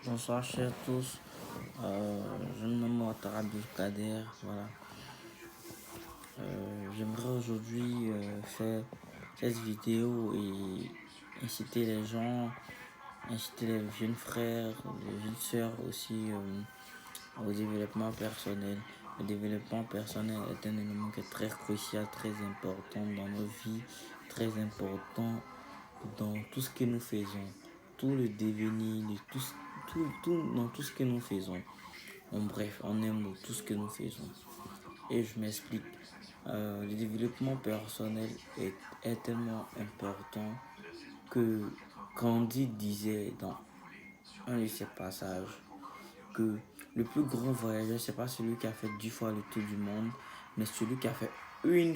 Bonsoir chers tous, je me nomme Ouattara Abdulkader, voilà. J'aimerais aujourd'hui faire cette vidéo et inciter les gens, inciter les jeunes frères, les jeunes sœurs aussi au développement personnel. Le développement personnel est un élément qui est très crucial, très important dans nos vies, très important dans tout ce que nous faisons, tout le devenir, dans tout ce que nous faisons. En bref, on aime tout ce que nous faisons. Et je m'explique. Le développement personnel est tellement important que Gandhi disait dans un de ses passages que le plus grand voyageur, c'est pas celui qui a fait 10 fois le tour du monde, mais celui qui a fait une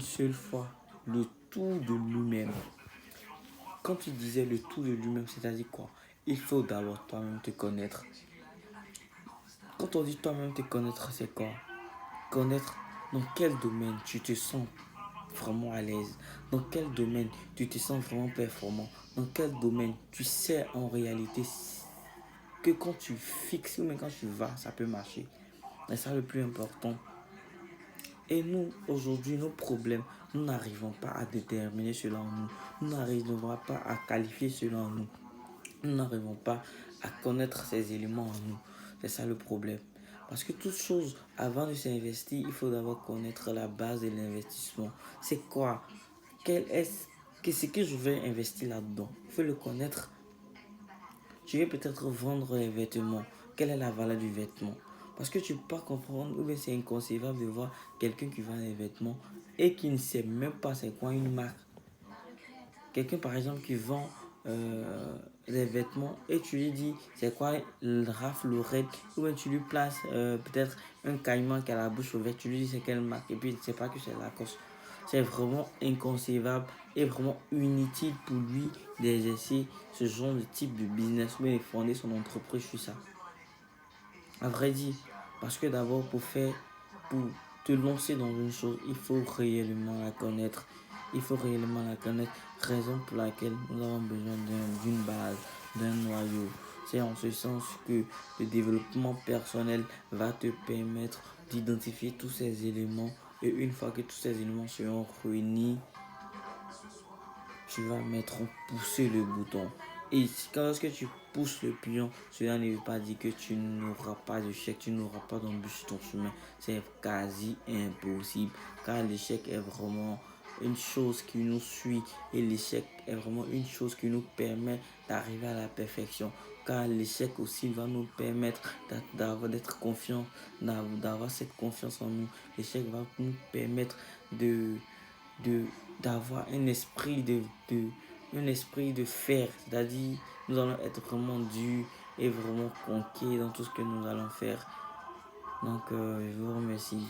seule fois, le tour de lui-même. Quand tu disais le tour de lui-même, c'est-à-dire quoi? Il faut d'abord toi-même te connaître. Quand on dit toi-même te connaître, c'est quoi? Connaître dans quel domaine tu te sens vraiment à l'aise, dans quel domaine tu te sens vraiment performant, dans quel domaine tu sais en réalité que quand tu fixes ou même quand tu vas, ça peut marcher. C'est ça le plus important. Et nous, aujourd'hui, nos problèmes, nous n'arrivons pas à déterminer cela en nous. Nous n'arrivons pas à qualifier cela en nous. Nous n'arrivons pas à connaître ces éléments en nous. C'est ça le problème. Parce que toute chose, avant de s'investir, il faut d'abord connaître la base de l'investissement. C'est quoi? Qu'est-ce que je vais investir là-dedans? Il faut le connaître. Je vais peut-être vendre les vêtements. Quelle est la valeur du vêtement? Parce que tu peux pas comprendre, ou bien c'est inconcevable de voir quelqu'un qui vend des vêtements et qui ne sait même pas c'est quoi une marque. Quelqu'un par exemple qui vend des vêtements et tu lui dis c'est quoi le Ralph Lauren, ou bien tu lui places peut-être un caïman qui a la bouche ouverte, tu lui dis c'est quelle marque et puis il ne sait pas que c'est Lacoste. C'est vraiment inconcevable et vraiment inutile pour lui d'exercer ce genre de type de business ou de fonder son entreprise sur ça. À vrai dire, parce que d'abord pour te lancer dans une chose, il faut réellement la connaître. Il faut réellement la connaître, raison pour laquelle nous avons besoin d'une base, d'un noyau. C'est en ce sens que le développement personnel va te permettre d'identifier tous ces éléments. Et une fois que tous ces éléments seront réunis, tu vas mettre en pousser le bouton. Et lorsque tu pousses le pion, cela ne veut pas dire que tu n'auras pas d'échec, tu n'auras pas d'embûche sur ton chemin. C'est quasi impossible. Car l'échec est vraiment une chose qui nous suit. Et l'échec est vraiment une chose qui nous permet d'arriver à la perfection. Car l'échec aussi va nous permettre d'être confiant, d'avoir cette confiance en nous. L'échec va nous permettre de d'avoir un esprit de fer, c'est-à-dire nous allons être vraiment durs et vraiment conquis dans tout ce que nous allons faire. Donc je vous remercie.